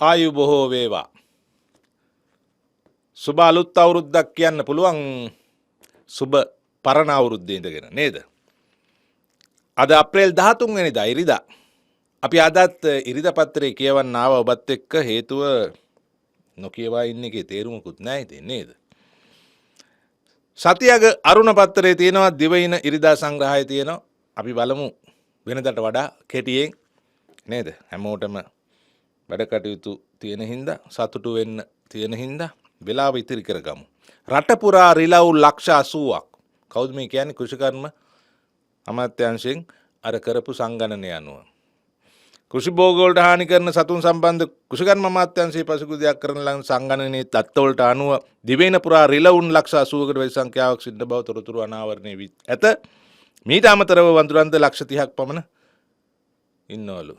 ආයු බොහෝ වේවා. සුබ අලුත් අවුරුද්දක් කියන්න පුළුවන් සුබ පරණ අවුරුද්දේ ඉඳගෙන නේද? අද අප්‍රේල් 13 වෙනිදා ඉරිදා. අපි අදත් ඉරිදා පත්‍රයේ කියවන්න ආව ඔබත් එක්ක හේතුව නොකියවා ඉන්න එකේ තේරුමකුත් නැහැ ඉතින් නේද? සතියක අරුණ පත්‍රයේ තියෙනවා දිවයින ඉරිදා සංග්‍රහය තියෙනවා. අපි බලමු වෙනදට වඩා කෙටියෙන් නේද? හැමෝටම වැඩ කටයුතු තියෙන හින්දා සතුටු වෙන්න තියෙන හින්දා වෙලාව ඉතිරි කරගමු. රට පුරා රිලව් ලක්ෂ 80ක්. කවුද මේ කියන්නේ? කෘෂිකර්ම අමාත්‍යාංශයෙන් අර කරපු සංගණනය අනුව. කෘෂි භෝග වලට හානි කරන සතුන් සම්බන්ධ කෘෂිකර්ම අමාත්‍යාංශයේ පසුගියදයක් කරන ළඟ සංගණනයේ තත්ත්ව වලට අනුව දිවයින පුරා රිලවුන් ලක්ෂ 80කට වැඩි සංඛ්‍යාවක් සිටින බව තොරතුරු අනාවරණය වී ඇත. මීට අමතරව වඳුරන්ද ලක්ෂ 30ක් පමණ ඉන්නවලු.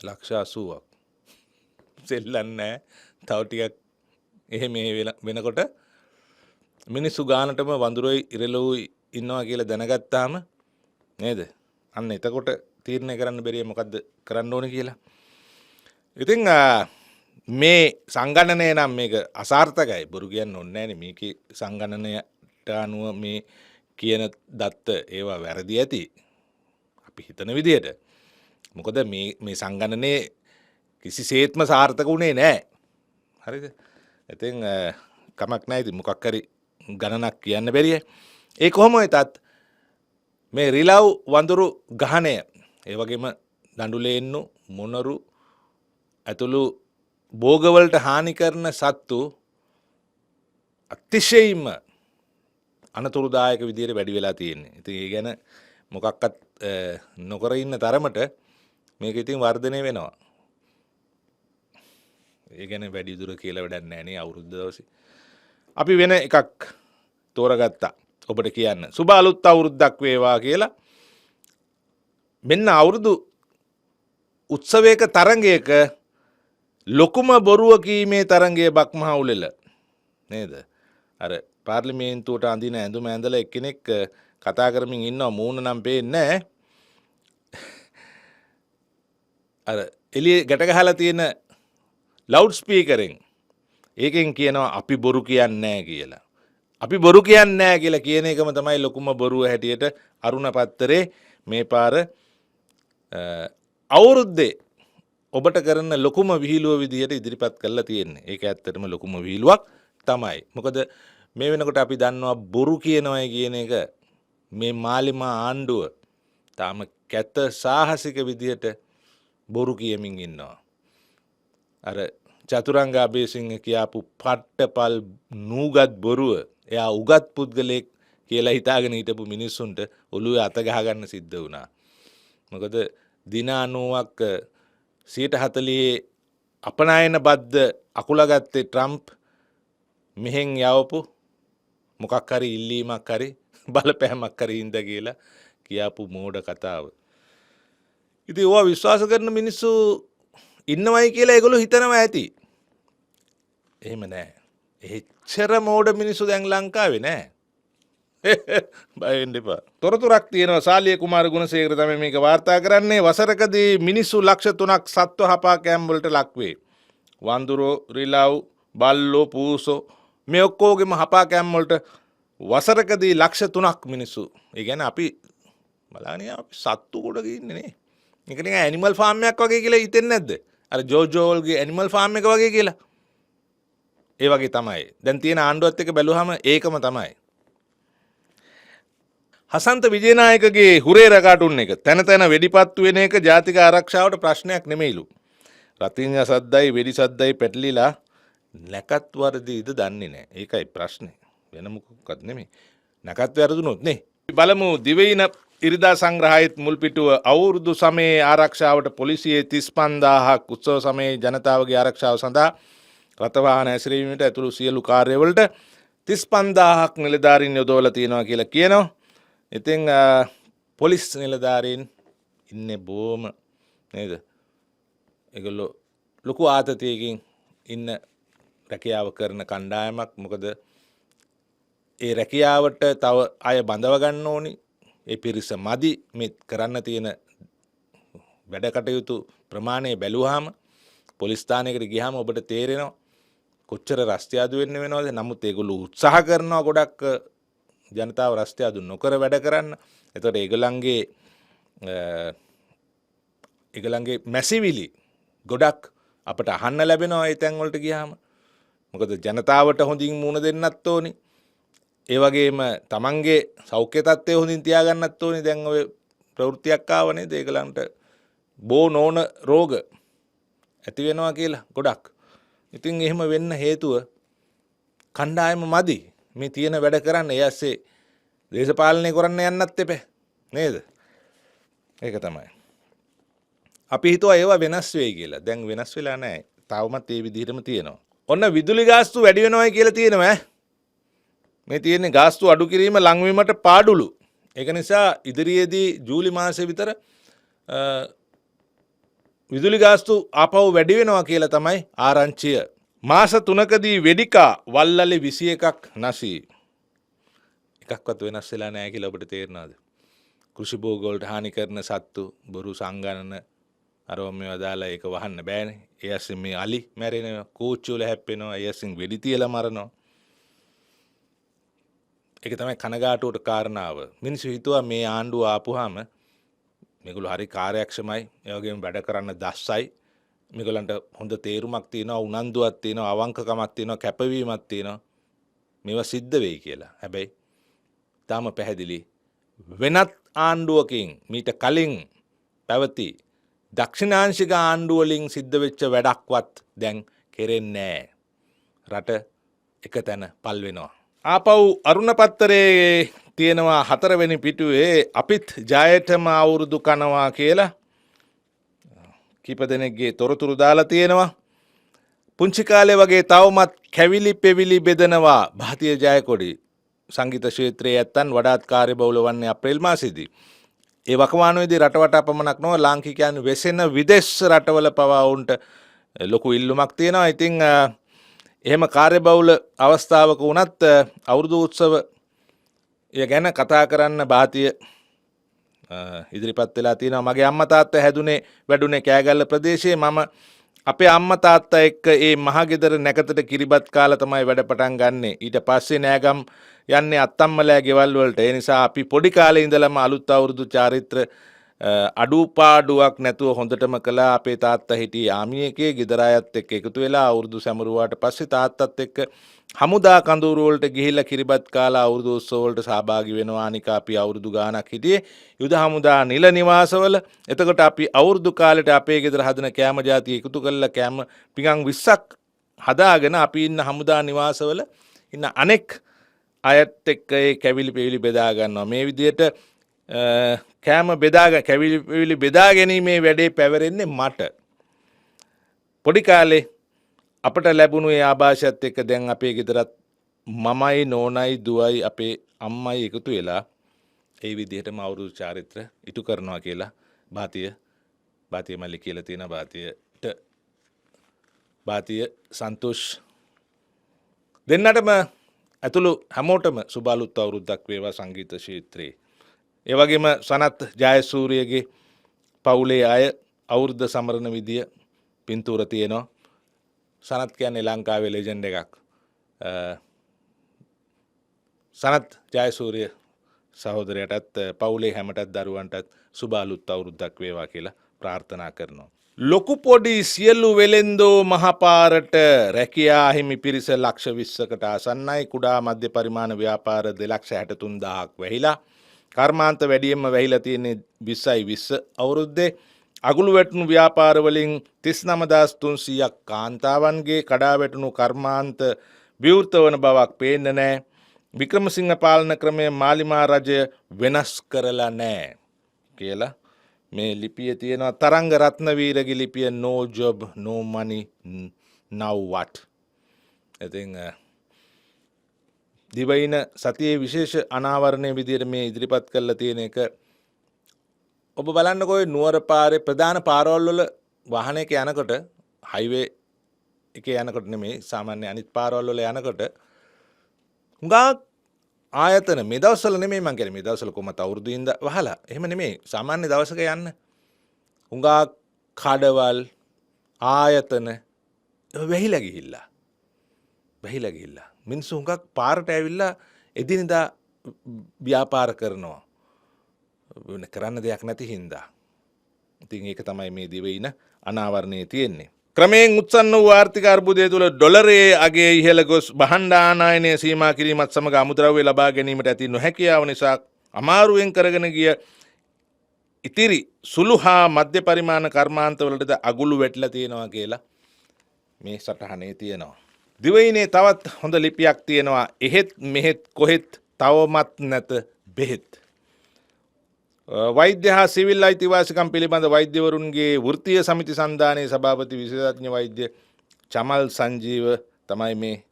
ලක්ෂ 80ක්. සෙල්ලන්නේ තව ටිකක් එහෙම වෙනකොට මිනිස්සු ගානටම වඳුරොයි ඉරලොයි ඉන්නවා කියලා දැනගත්තාම නේද? අන්න එතකොට තීරණය කරන්න බැරිය මොකද්ද කරන්න ඕනේ කියලා. ඉතින් මේ සංගණනය නම් මේක අසාර්ථකයි. බොරු කියන්න ඕනේ නැහැනේ. මේකේ සංගණනයට අනුව මේ කියන දත්ත ඒවා වැරදි ඇති. අපි හිතන විදිහට. මොකද මේ සංගණනයේ කිසිසේත්ම සාර්ථක වුණේ නැහැ. හරිද? ඉතින් කමක් නැහැ. ඉතින් මොකක් හරි ගණනක් කියන්න බැරිය. ඒ කොහොම වෙතත් මේ රිලව් වඳුරු ගහණය ඒ වගේම දඬුලේන්නු මොනරු ඇතුළු භෝගවලට හානි කරන සත්තු අතිශයින්ම අනතුරුදායක විදිහට වැඩි වෙලා තියෙන්නේ. ඉතින් ඒ ගැන මොකක්වත් නොකර ඉන්න තරමට මේක ඉතින් වර්ධනය වෙනවා. ඒ ගැන වැඩි දුර කියලා වැඩක් නැහැ නේ අවුරුද්ද දවසේ. අපි වෙන එකක් තෝරගත්තා ඔබට කියන්න. සුබ අලුත් අවුරුද්දක් වේවා කියලා. මෙන්න අවුරුදු උත්සවයක තරඟයක ලොකුම බොරුව කීමේ තරඟයේ බක්මහා උලෙල නේද? අර පාර්ලිමේන්තුවට අඳින ඇඳුම ඇඳලා එක්කෙනෙක් කතා කරමින් ඉන්නවා මූණ නම් පේන්නේ නැහැ. අර එළියේ ගැට ගහලා තියෙන ලවුඩ් ස්පීකරෙන් ඒකෙන් කියනවා අපි බොරු කියන්නේ නැහැ කියලා. අපි බොරු කියන්නේ නැහැ කියලා කියන එකම තමයි ලොකුම බොරුව හැටියට අරුණ පත්තරේ මේ පාර අවුරුද්දේ ඔබට කරන ලොකුම විහිළුව විදිහට ඉදිරිපත් කරලා තියෙන්නේ. ඒක ඇත්තටම ලොකුම විහිළුවක් තමයි. මොකද මේ වෙනකොට අපි දන්නවා බොරු කියනවායි කියන එක මේ මාලිමා ආණ්ඩුව තාම කැත සාහසික විදිහට බොරු කියමින් ඉන්නවා. අර චතුරංග අබේසිංහ කියාපු පට්ටපල් නූගත් බොරුව එයා උගත් පුද්ගලෙක් කියලා හිතාගෙන හිටපු මිනිස්සුන්ට ඔළුවේ අත ගහ ගන්න සිද්ධ වුණා. මොකද දින 90ක් 140 අපනායන බද්ද අකුලගත්තේ ට්‍රම්ප් මෙහෙන් යවපු මොකක් හරි ඉල්ලීමක් හරි බලපෑමක් හරි ඉඳ කියලා කියාපු මෝඩ කතාව. ඉතින් ඕවා විශ්වාස කරන මිනිස්සු ඉන්නවයි කියලා ඒගොල්ලෝ හිතනවා ඇති. එහෙම නෑ. එච්චර මෝඩ මිනිස්සු දැන් ලංකාවේ නෑ. බය වෙන්න එපා. තොරතුරක් තියෙනවා සාලිය කුමාර ගුණසේකර තමයි මේක වාර්තා කරන්නේ. වසරකදී මිනිස්සු ලක්ෂ 3ක් සත්ව හපා කෑම් වලට ලක් වේ. වඳුරෝ, රිලව්, බල්ලෝ, පූසෝ මේ ඔක්කොගෙම හපා කෑම් වලට වසරකදී ලක්ෂ 3ක් මිනිස්සු. ඒ කියන්නේ අපි බලන්නේ අපි සත්තු කොට ඉන්නේ නේ. මේක නිකන් ඇනිමල් ෆාම් එකක් වගේ කියලා හිතෙන්නේ නැද්ද? අර ජෝජෝල්ගේ ඇනිමල් ෆාම් එක වගේ කියලා. ඒ වගේ තමයි. දැන් තියෙන ආණ්ඩුවත් එක්ක බැලුවම ඒකම තමයි. හසන්ත විජේනායකගේ හුරේර කාටුන් එක තැන තැන වෙඩිපත්තු වෙන එක ජාතික ආරක්ෂාවට ප්‍රශ්නයක් නෙමෙයිලු. රතිඤ්ඤා සද්දයි වෙඩි සද්දයි පැටලිලා නැකත් වරදීද දන්නේ නැහැ. ඒකයි ප්‍රශ්නේ. වෙන මොකක්වත් නෙමෙයි. නැකත් වැරදුනොත් නේ. බලමු දිවයින ඉරිදා සංග්‍රහයේත් මුල් පිටුව අවුරුදු සමයේ ආරක්ෂාවට පොලිසියේ 35000ක් උත්සව සමයේ ජනතාවගේ ආරක්ෂාව සඳහා රථවාහන ඇසිරීමට ඇතුළු සියලු කාර්යවලට 35000ක් නිලධාරීන් යොදවලා තියෙනවා කියලා කියනවා. ඉතින් පොලිස් නිලධාරීන් ඉන්නේ බොහොම නේද? ඒගොල්ලෝ ලොකු ආතතියකින් ඉන්න රැකියාව කරන කණ්ඩායමක්. මොකද ඒ රැකියාවට තව අය බඳව ගන්න ඕනි. ඒ පිරිස මදි මේ කරන්න තියෙන වැඩ කටයුතු ප්‍රමාණය බැලුවාම පොලිස් ස්ථානයකට ගියාම ඔබට තේරෙනවා කොච්චර රස්තිය අඩු වෙන්න වෙනවද. නමුත් ඒගොල්ලෝ උත්සාහ කරනවා ගොඩක් ජනතාව රස්තිය අඩු නොකර වැඩ කරන්න. එතකොට ඒගොල්ලන්ගේ මැසිවිලි ගොඩක් අපට අහන්න ලැබෙනවා ඒ තැන් වලට ගියාම. මොකද ජනතාවට හොඳින් මුණ දෙන්නත් ඕනි. ඒ වගේම තමන්ගේ සෞඛ්‍ය තත්ත්වය හොඳින් තියාගන්නත් ඕනි. දැන් ඔය ප්‍රවෘත්තියක් ආවනේ ඒගොල්ලන්ට බෝ නොවන රෝග ඇති වෙනවා කියලා ගොඩක්. ඉතින් එහෙම වෙන්න හේතුව කණ්ඩායම මදි. මේ තියෙන වැඩ කරන්න ඒ ඇස්සේ දේශපාලනය කරන්න යන්නත් එපා නේද? ඒක තමයි. අපි හිතුවා ඒවා වෙනස් වෙයි කියලා. දැන් වෙනස් වෙලා නැහැ. තාවමත් ඒ විදිහටම තියෙනවා. ඔන්න විදුලි ගාස්තු වැඩි වෙනවයි කියලා තියෙනවා. මේ තියෙන්නේ ගාස්තු අඩු කිරීම ලංවීමට පාඩුලු. ඒක නිසා ඉදිරියේදී ජූලි මාසෙ විතර විදුලි ගාස්තු ආපහු වැඩි වෙනවා කියලා තමයි ආරංචිය. මාස 3කදී වෙඩිකා වල්ලලේ 21ක් නැසී. එකක්වත් වෙනස් වෙලා නැහැ කියලා ඔබට තේරෙනවද? කෘෂි භෝග වලට හානි කරන සත්තු බොරු සංගණන අරව මේවා දාලා ඒක වහන්න බෑනේ. ඒ ඇස්සින් මේ අලි මැරෙනවා, කෝච්චි වල හැප්පෙනවා, ඒ ඇස්සින් වෙඩි තියලා මරනවා. ඒක තමයි කනගාටුවට කාරණාව. මිනිස්සු හිතුවා මේ ආණ්ඩුව ආපුවාම මේගොල්ලෝ හරි කාර්යක්ෂමයි, ඒ වගේම වැඩ කරන්න දස්සයි. මේගොල්ලන්ට හොඳ තේරුමක් තියෙනවා, උනන්දුවක් තියෙනවා, අවංකකමක් තියෙනවා, කැපවීමක් තියෙනවා. මේවා සිද්ධ වෙයි කියලා. හැබැයි තාම පැහැදිලි වෙනත් ආණ්ඩුවකින් මීට කලින් පැවති දක්ෂිණාංශික ආණ්ඩුවලින් සිද්ධ වෙච්ච වැඩක්වත් දැන් කෙරෙන්නේ නැහැ. රට එක තැන පල් වෙනවා. ආපහු අරුණ පත්තරේ තියෙනවා 4 වෙනි පිටුවේ අපිත් ජයටම අවුරුදු කනවා කියලා කීප දෙනෙක්ගේ තොරතුරු දාලා තියෙනවා. පුංචි කාලේ වගේ තවමත් කැවිලි පෙවිලි බෙදනවා භාතිය ජයකොඩි. සංගීත ක්ෂේත්‍රයේ ඇත්තන් වඩාත් කාර්යබහුල වන්නේ අප්‍රේල් මාසෙදී. ඒ වකවානුවේදී රටවටා පමණක් නොව ලාංකිකයන් වෙසෙන විදේශ රටවල පවා උන්ට ලොකු ඉල්ලුමක් තියෙනවා. ඉතින් එහෙම කාර්යබහුල අවස්ථාවක වුණත් අවුරුදු උත්සව ගැන කතා කරන්න භාතිය ඉදිරිපත් වෙලා තියෙනවා. මගේ අම්මා තාත්තා හැදුනේ වැඩුනේ කෑගල්ල ප්‍රදේශයේ. මම අපේ අම්මා තාත්තා එක්ක ඒ මහගෙදර නැකතට කිරිබත් කාලා තමයි වැඩ පටන් ගන්නෙ. ඊට පස්සේ නෑගම් යන්නේ අත්තම්මලෑ ගෙවල් වලට. ඒ නිසා අපි පොඩි කාලේ ඉඳලම අලුත් අවුරුදු චාරිත්‍ර අඩුපාඩුවක් නැතුව හොඳටම කළා. අපේ තාත්තා හිටියේ ආමි එකේ ගෙදර අයත් එක්ක එකතු වෙලා අවුරුදු සැමරුවාට පස්සේ තාත්තත් එක්ක හමුදා කඳවුරු වලට ගිහිල්ලා කිරිබත් කාලා අවුරුදු උත්සව වලට සහභාගී වෙනවා. අනික අපි අවුරුදු ගාණක් හිටියේ යුද හමුදා නිල නිවාසවල. එතකොට අපි අවුරුදු කාලෙට අපේ ගෙදර හදන කෑම ಜಾති එකතු කරලා කෑම පිඟන් 20ක් හදාගෙන අපි ඉන්න හමුදා නිවාසවල ඉන්න අනෙක් අයත් එක්ක ඒ කැවිලි පෙවිලි බෙදා ගන්නවා. මේ විදිහට කෑම කැවිලි පෙවිලි බෙදා ගැනීමේ වැඩේ පැවරෙන්නේ මට. පොඩි කාලේ අපට ලැබුණු ඒ ආభాෂයත් එක්ක දැන් අපේ ගෙදරත් මමයි නෝනයි දුවයි අපේ අම්මයි එකතු වෙලා ඒ විදිහටම අවුරුදු චාරිත්‍ර ඉටු කරනවා කියලා භාතිය මල්ලි කියලා තියෙන භාතිය සන්තෝෂ් දෙන්නටම ඇතුළු හැමෝටම සුබ අලුත් අවුරුද්දක් වේවා සංගීත ක්ෂේත්‍රයේ. ඒ වගේම සනත් ජයසූරියගේ පවුලේ අය අවුරුද්ද සමරන විදිය පින්තූර තියෙනවා. සනත් කියන්නේ ලංකාවේ ලෙජන්ඩ් එකක්. සනත් ජයසූරිය සහෝදරයටත් පවුලේ හැමටත් දරුවන්ටත් සුබ අලුත් අවුරුද්දක් වේවා කියලා ප්‍රාර්ථනා කරනවා. ලොකු පොඩි සියලු වෙළෙන්දෝ මහපාරට රැකියා හිමි පිරිස ලක්ෂ 20කට ආසන්නයි. කුඩා මධ්‍ය පරිමාණ ව්‍යාපාර 2,63,000ක් වැහිලා. කර්මාන්ත වැඩියෙන්ම වැහිලා තියෙන්නේ 2020 අවුරුද්දේ. අගුළු වැටුණු ව්‍යාපාර වලින් 39,300ක් කාන්තාවන්ගේ කඩා වැටුණු කර්මාන්ත විවෘත වන බවක් පේන්නේ නැහැ. වික්‍රමසිංහ පාලන ක්‍රමය මාලිමා රජය වෙනස් කරලා නැහැ කියලා මේ ලිපිය තියෙනවා. තරංග රත්නවීරගේ ලිපිය no job no money now what. ඉතින් දිවයින සතියේ විශේෂ අනාවරණයේ විදියට මේ ඉදිරිපත් කරලා තියෙන එක ඔබ බලන්නකෝ නුවර පාරේ ප්‍රධාන පාරවල් වල වාහනයක යනකොට හයිවේ එකේ යනකොට නෙමෙයි සාමාන්‍ය අනිත් පාරවල් වල යනකොට හුඟා ආයතන මේ දවස්වල නෙමෙයි මං කියන්නේ මේ දවස්වල කොහමද අවුරුදු ඉඳ වහලා එහෙම නෙමෙයි සාමාන්‍ය දවසක යන්න හුඟා කඩවල් ආයතන වැහිලා ගිහිල්ලා. වැහිලා ගිහිල්ලා. මිනිස්සු හුඟක් පාරට ඇවිල්ලා එදිනෙදා ව්‍යාපාර කරනවා. කරන්න දෙයක් නැති හින්දා. ඉතින් ඒක තමයි මේ දිවයින අනාවරණයේ තියෙන්නේ. ක්‍රමයෙන් උත්සන්න වූ ආර්ථික අර්බුදය තුළ ඩොලරයේ අගේ ඉහළ ගොස් බහණ්ඩානායනය සීමා කිරීමත් සමග අමුද්‍රව්‍ය ලබා ගැනීමට ඇති නොහැකියාව නිසා අමාරුවෙන් කරගෙන ගිය ඉතිරි සුළු හා මධ්‍ය පරිමාණ කර්මාන්තවලටද අගුළු වැටිලා තියෙනවා කියලා මේ සටහනේ තියෙනවා. දිවයිනේ තවත් හොඳ ලිපියක් තියෙනවා. එහෙත් මෙහෙත් කොහෙත් තවමත් නැත බෙහෙත්. වෛද්‍ය හා සිවිල් අයිතිවාසිකම් පිළිබඳ වෛද්‍යවරුන්ගේ වෘත්තීය සමිති සන්ධානයේ සභාපති විශේෂඥ වෛද්‍ය චමල් සංජීව තමයි මේ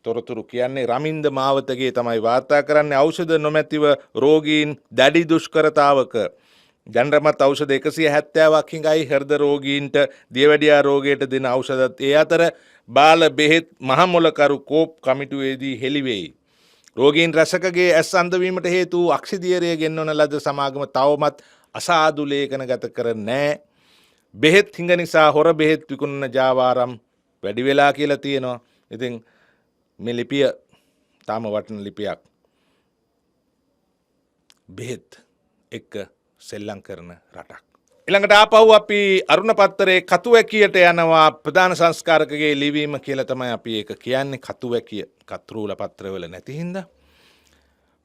තොරතුරු කියන්නේ. රමින්ද මාවතගේ තමයි වාර්තා කරන්නේ. ඖෂධ නොමැතිව රෝගීන් දැඩි දුෂ්කරතාවක. ජනරමත් ඖෂධ 170ක් හිඟයි හෘද රෝගීන්ට දියවැඩියා රෝගයට දෙන ඖෂධත් ඒ අතර බාල බෙහෙත් මහමොලකරු කෝප් කමිටුවේදී හෙළිවෙයි. රෝගීන් රැසකගේ ඇස් අන්දවීමට හේතු අක්ෂිදියරය ගෙන්වන ලද සමාගම තවමත් අසාදු ලේඛන ගත කර නෑ. බෙහෙත් හිඟ නිසා හොර බෙහෙත් විකුණන ජාවාරම් වැඩි වෙලා කියලා තියෙනවා. ඉතින් මේ ලිපිය තාම වටින ලිපියක්. බෙහෙත් එක්ක සෙල්ලම් කරන රටක්. ඊළඟට ආපහු අපි අරුණ පත්තරේ කතුවැකියට යනවා. ප්‍රධාන සංස්කාරකගේ ලිවීම කියලා තමයි අපි ඒක කියන්නේ. කතුවැකිය කතෘල පත්‍රවල නැති හින්දා.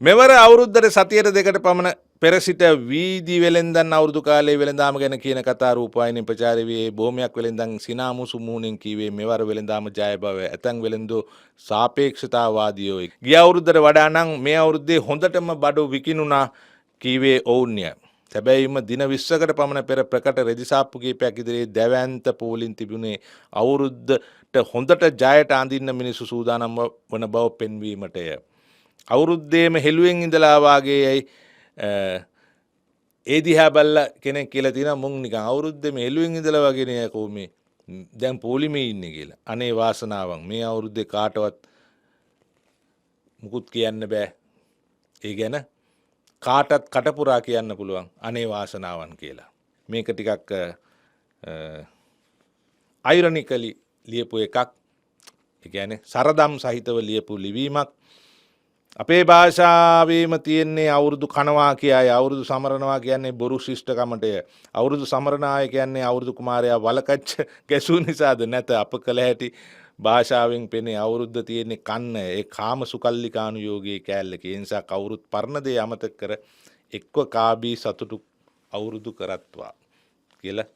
මෙවර අවුරුද්දට සතියට දෙකට පමණ පෙර සිට වීදි වෙළෙන්දන් අවුරුදු කාලයේ වෙළඳාම ගැන කියන කතා රූපවාහිනී ප්‍රචාරය වේ. බොහොමයක් වෙළෙන්දන් සිනාමුසු මුහුණෙන් කීවේ මෙවර වෙළඳාම ජය බව. ඇතැම් වෙළෙන්දෝ සාපේක්ෂතාවාදීෝ. ගිය අවුරුද්දට වඩා නම් මේ අවුරුද්දේ හොඳටම බඩු විකිණුණා කීවේ ඔවුන්ය. සැබැයිම දින 20කට පමණ පෙර ප්‍රකට රෙදිසාප්පු කීපයක් ඉදිරියේ දැවැන්ත පෝලින් තිබුණේ අවුරුද්දට හොඳට ජයට අඳින්න මිනිස්සු සූදානම් වන බව පෙන්වීමටය. අවුරුද්දේම හෙළුවෙන් ඉඳලා වාගේ ඒ දිහා බැලලා කෙනෙක් කියලා තියෙනවා මුන් නිකන් අවුරුද්දේම හෙළුවෙන් ඉඳලා වගේ නේ කොහොමේ දැන් පොලිමේ ඉන්නේ කියලා. අනේ වාසනාවන් මේ අවුරුද්දේ කාටවත් මුකුත් කියන්න බෑ. ඒ ගැන කාටත් කටපුරා කියන්න පුළුවන් අනේ වාසනාවන් කියලා. මේක ටිකක් අයිරොනිකලි ලියපු එකක්. ඒ කියන්නේ සරදම් සහිතව ලියපු ලිවීමක්. අපේ භාෂාවේම තියෙන්නේ අවුරුදු කනවා කියයි. අවුරුදු සමරනවා කියන්නේ බොරු ශිෂ්ටකමටය. අවුරුදු සමරනාය කියන්නේ අවුරුදු කුමාරයා වලකච්ච ගැසූ නිසාද නැත. අප කළ හැටි භාෂාවෙන් පෙනේ අවුරුද්ද තියෙන්නේ කන්න. ඒ කාම සුකල්ලිකානුයෝගයේ කෑල්ලක. ඒ නිසා කවුරුත් පරණ දේ අමතක කර එක්ව කාබී සතුටු අවුරුදු කරත්වා කියලා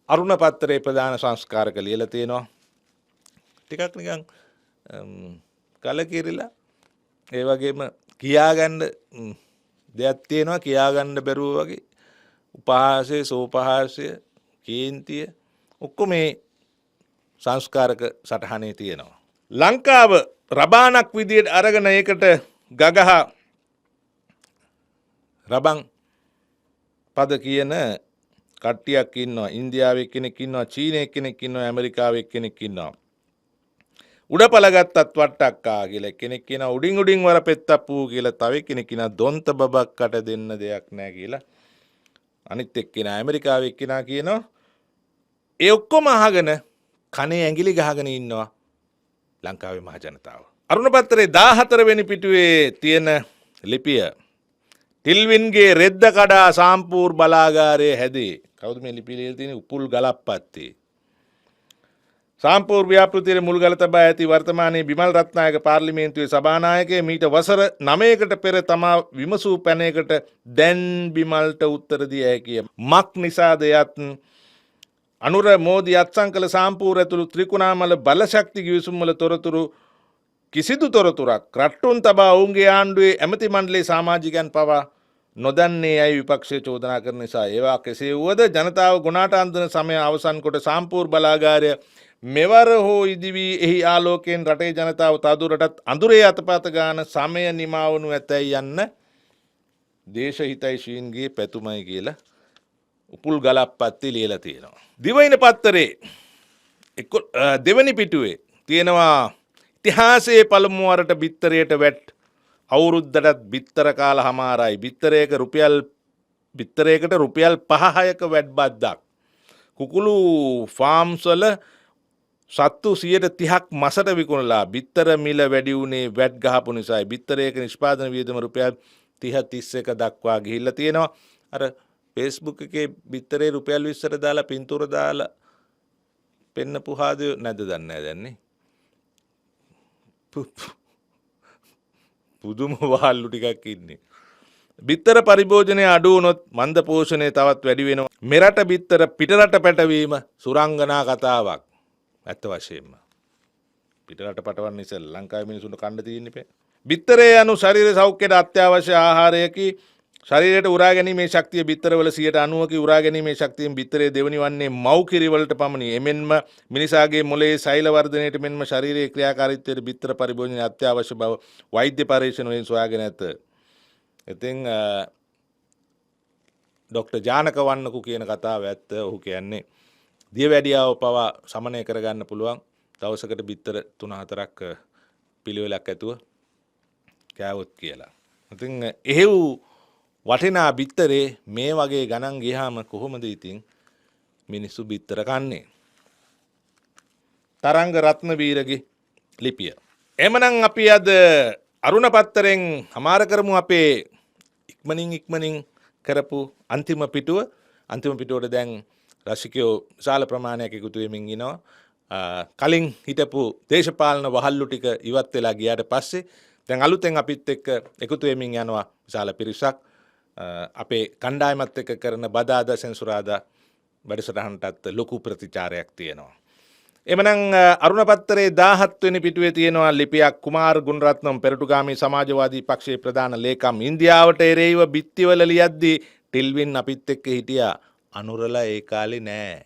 අරුණ පත්තරේ ප්‍රධාන සංස්කාරක ලියලා තියෙනවා. ටිකක් නිකන් කලකිරිලා ඒ වගේම කියාගන්න දෙයක් තියෙනවා. කියාගන්න බැරුව වගේ උපහාසය සෝපහාසය කේන්තිය ඔක්කොම මේ සංස්කාරක සටහනේ තියෙනවා. ලංකාව රබානක් විදියට අරගෙන ඒකට ගගහ රබන් පද කියන කට්ටියක් ඉන්නවා. ඉන්දියාවේ කෙනෙක් ඉන්නවා, චීනයේ කෙනෙක් ඉන්නවා, ඇමරිකාවේ කෙනෙක් ඉන්නවා. උඩපලගත්තත් වට්ටක්කා කියලා කෙනෙක් කියනවා. උඩින් උඩින් වර පෙත්තප්පු කියලා තව කෙනෙක් කියනවා. දොන්ත බබක්කට දෙන්න දෙයක් නැහැ කියලා. අනිත් එක්කෙනා ඇමරිකාවේ එක්කෙනා කියනවා. ඒ ඔක්කොම අහගෙන කනේ ඇඟිලි ගහගෙන ඉන්නවා ලංකාවේ මහ ජනතාව. අරුණ පත්තරේ 14 වෙනි පිටුවේ තියෙන ලිපිය ටිල්වින්ගේ රෙද්ද කඩා සාම්පූර් බලාගාරයේ හැදී. කවුද මේ ලිපිය ලියලා තියෙන්නේ? උපුල් ගලප්පත්තේ. සාම්පූර් ව්‍යාපෘතියේ මුල් ගල තබා ඇති වර්තමානයේ බිමල් රත්නායක පාර්ලිමේන්තුවේ සභානායකයා මීට වසර 9කට පෙර තමා විමසූ පැනයකට දැන් බිමල්ට උත්තර දිය හැකිය. මක් නිසාද යත් අනුර මෝදි අත්සන් කළ සාම්පූර් ඇතුළු ත්‍රිකුණාමල බලශක්ති ගිවිසුම්වල තොරතුරු කිසිදු තොරතුරක් රට්ටුන් තබා ඔවුන්ගේ ආණ්ඩුවේ ඇමති මණ්ඩලයේ සමාජිකයන් පවා නොදන්නේ යයි විපක්ෂය චෝදනා කරන නිසා ඒවා කෙසේ වුවද ජනතාව ගුණාට අන්දන සමය අවසන් කොට සාම්පූර් බලාගාරය මෙවර හෝ ඉදිවී එහි ආලෝකයෙන් රටේ ජනතාව තවදුරටත් අඳුරේ අතපත ගාන සමය නිමාවනු ඇතැයි යන්න දේශහිතයිශීන්ගේ පැතුමයි කියලා උපුල් ගලප්පත්ති ලියලා තියෙනවා. දිවයින පත්තරේ දෙවනි පිටුවේ තියෙනවා ඉතිහාසයේ පළමු වරට බිත්තරයට වැට් අවුරුද්දටත් බිත්තර කාල හමාරයි. බිත්තරයකට රුපියල් 5-6ක වැඩ් බද්දක්. කුකුළු ෆාම්ස් වල සත්තු 30ක් මසට විකුණලා බිත්තර මිල වැඩි වුණේ වැට් ගහපු නිසායි. බිත්තරයක නිෂ්පාදන වියදම රුපියල් 30-31 දක්වා ගිහිල්ලා තියෙනවා. අර Facebook එකේ බිත්තරේ රුපියල් 20ට දාලා පින්තූර දාලා පෙන්නපු හාදේ නැද්ද දන්නේ නැහැ දැන් නේ. පුදුම වහල්ලු ටිකක් ඉන්නේ. බිත්තර පරිභෝජනය අඩු වුණොත් මන්ද පෝෂණය තවත් වැඩි වෙනවා. මෙරට බිත්තර පිටරට පැටවීම සුරංගනා කතාවක්. ඇත්ත වශයෙන්ම. පිටරට පටවන්න ඉතින් ලංකාවේ මිනිසුන්ට කන්න තියෙන්නේ. බිත්තරේ යනු ශරීර සෞඛ්‍යයට අත්‍යවශ්‍ය ආහාරයකි. ශරීරයට උරා ගැනීමේ ශක්තිය බිත්තරවල 90%කි. උරා ගැනීමේ ශක්තියෙන් බිත්තරේ දෙවනි වන්නේ මව් කිරි වලට පමණි. එමෙන්ම මිනිසාගේ මොළයේ සෛල වර්ධනයට මෙන්ම ශරීරයේ ක්‍රියාකාරීත්වයට බිත්තර පරිභෝජනය අත්‍යවශ්‍ය බව වෛද්‍ය පරීක්ෂණ වලින් සොයාගෙන ඇත. ඉතින් ඩොක්ටර් ජානක වන්නකු කියන කතාව ඇත්ත. ඔහු කියන්නේ දියවැඩියාව පවා සමනය කරගන්න පුළුවන් දවසකට බිත්තර 3-4ක් පිළිවෙලක් ඇතුව කෑවොත් කියලා. ඉතින් එහෙව් වටිනා බිත්තරේ මේ වගේ ගණන් ගියාම කොහොමද ඉතින් මිනිස්සු බිත්තර කන්නේ? තරංග රත්නවීරගේ ලිපිය. එමනම් අපි අද අරුණ පත්තරෙන් හමාර කරමු අපේ ඉක්මනින් කරපු අන්තිම පිටුව. අන්තිම පිටුවට දැන් රසිකයෝ විශාල ප්‍රමාණයක් එකතු වෙමින් ඉනවා. කලින් හිටපු දේශපාලන වහල්ලු ටික ඉවත් වෙලා ගියාට පස්සේ දැන් අලුතෙන් අපිත් එක්ක එකතු වෙමින් යනවා විශාල පිරිසක්. අපේ කණ්ඩායමත් එක්ක කරන බදාදා සෙන්සුරාදා වැඩසටහනටත් ලොකු ප්‍රතිචාරයක් තියෙනවා. එමනම් අරුණ පත්තරේ 17 වෙනි පිටුවේ තියෙනවා ලිපියක් කුමාර් ගුණරත්නම් පෙරටුගාමී සමාජවාදී පක්ෂයේ ප්‍රධාන ලේකම් ඉන්දියාවට එරෙහිව බිත්තිවල ලියද්දී ටිල්වින් අපිත් එක්ක හිටියා. අනුරලා ඒ කාලේ නෑ.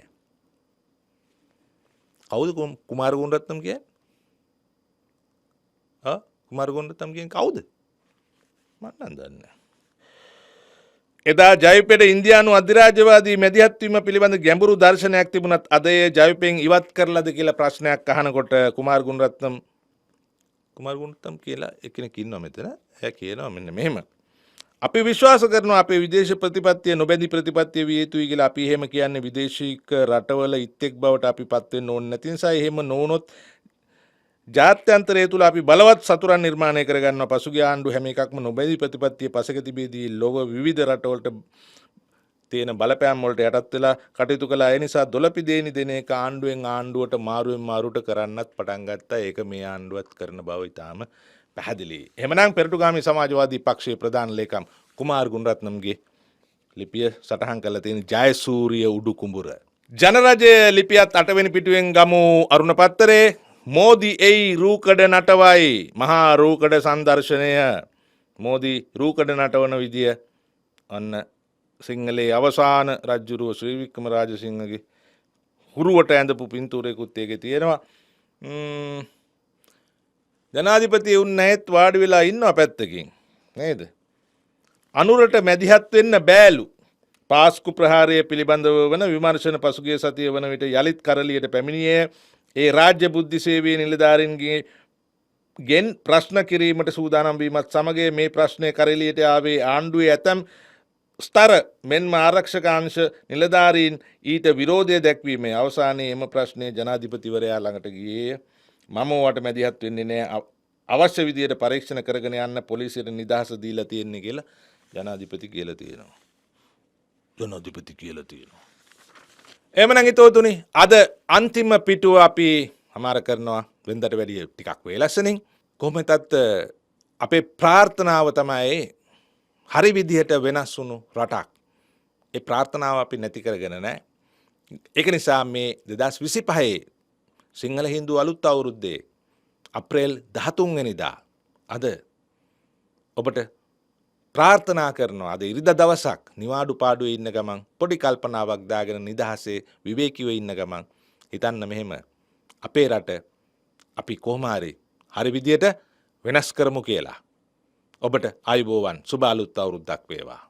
කවුද කුමාර ගුණරත්නම් කියන්නේ? කුමාර ගුණරත්නම් කියන්නේ කවුද? මම නම් දන්නේ. එදා ජවිපෙට ඉන්දියානු අධිරාජ්‍යවාදී මැදිහත්වීම පිළිබඳ ගැඹුරු දර්ශනයක් තිබුණත් අද ඒ ජවිපෙන් ඉවත් කරලාද කියලා ප්‍රශ්නයක් අහනකොට කුමාර ගුණරත්නම් කියලා එක්කෙනෙක් ඉන්නවා මෙතන. එයා කියනවා මෙන්න මෙහෙම. අපි විශ්වාස කරනවා අපේ විදේශ ප්‍රතිපත්තිය නොබැඳි ප්‍රතිපත්තිය විය යුතුයි කියලා. අපි එහෙම කියන්නේ විදේශීක රටවල ඉත්තෙක් බවට අපිපත් වෙන්න ඕනේ නැති නිසා එහෙම නොවුනොත් ජාත්‍යන්තරය තුළ අපි බලවත් සතුරන් නිර්මාණය කරගන්නවා. පසුගිය ආණ්ඩු හැම එකක්ම නොබැඳි ප්‍රතිපත්තිය පසක තිබෙදී ලෝක විවිධ රටවලට තියෙන බලපෑම් වලට යටත් වෙලා කටයුතු කළා. ඒ නිසා දොළපිදේනි දෙන එක ආණ්ඩුවෙන් ආණ්ඩුවට මාරුවට කරන්නත් පටන් ගත්තා. ඒක මේ ආණ්ඩුවත් කරන බව ඉතාම පැහැදිලියි. එහෙමනම් පෙරටුගාමී සමාජවාදී පක්ෂයේ ප්‍රධාන ලේකම් කුමාර් ගුණරත්නම්ගේ ලිපිය සටහන් කරලා තියෙන ජයසූරිය උඩු කුඹුර. ජනරජය ලිපියත් 8 වෙනි පිටුවෙන් ගමු අරුණ පත්තරේ. මෝදි එයි රූකඩ නටවයි. මහා රූකඩ සංදර්ශනය. මෝදි රූකඩ නටවන විදිය අන්න සිංහලේ අවසාන රජ්ජුරුව ශ්‍රී වික්‍රම රාජසිංහගේ හුරුවට ඇඳපු පින්තූරයකුත් ඒකේ තියෙනවා. ජනාධිපති උන් නැත් වාඩි වෙලා ඉන්නවා පැත්තකින් නේද? අනුරට මැදිහත් වෙන්න බෑලු. පාස්කු ප්‍රහාරය පිළිබඳව වන විමර්ශන පසුගිය සතිය වන විට යලිත් කරලියට පැමිණියේ. ඒ රාජ්‍ය බුද්ධි සේවයේ නිලධාරීන්ගේ ගෙන් ප්‍රශ්න කිරීමට සූදානම් වීමත් සමග මේ ප්‍රශ්නය කරලියට ආවේ ආණ්ඩුවේ ඇතම් ස්තර මෙන්ම ආරක්ෂක අංශ නිලධාරීන් ඊට විරෝධය දැක්වීමේ අවසානයේ එම ප්‍රශ්නය ජනාධිපතිවරයා ළඟට ගියේ. මම ඔයාට මැදිහත් වෙන්නේ නැහැ. අවශ්‍ය විදියට පරීක්ෂණ කරගෙන යන්න පොලිසියට නිදහස දීලා තියෙන්නේ කියලා ජනාධිපති කියලා තියෙනවා. එමනම් හිතවතුනි අද අන්තිම පිටුව අපි හමාර කරනවා වෙනදට වැඩිය ටිකක් වේලස්සනින්. කොහොමදත් අපේ ප්‍රාර්ථනාව තමයි හරි විදිහට වෙනස් වුණු රටක්. ඒ ප්‍රාර්ථනාව අපි නැති කරගෙන නැහැ. ඒක නිසා මේ 2025 සිංහල හින්දු අලුත් අවුරුද්දේ අප්‍රේල් 13 වෙනිදා අද ඔබට ප්‍රාර්ථනා කරනවා. අද ඉරිදා දවසක් නිවාඩු පාඩුවේ ඉන්න ගමන් පොඩි කල්පනාවක් දාගෙන නිදහසේ විවේකීව ඉන්න ගමන් හිතන්න මෙහෙම අපේ රට අපි කොහොම හරි විදියට වෙනස් කරමු කියලා. ඔබට ආයුබෝවන් සුබ අලුත් අවුරුද්දක් වේවා.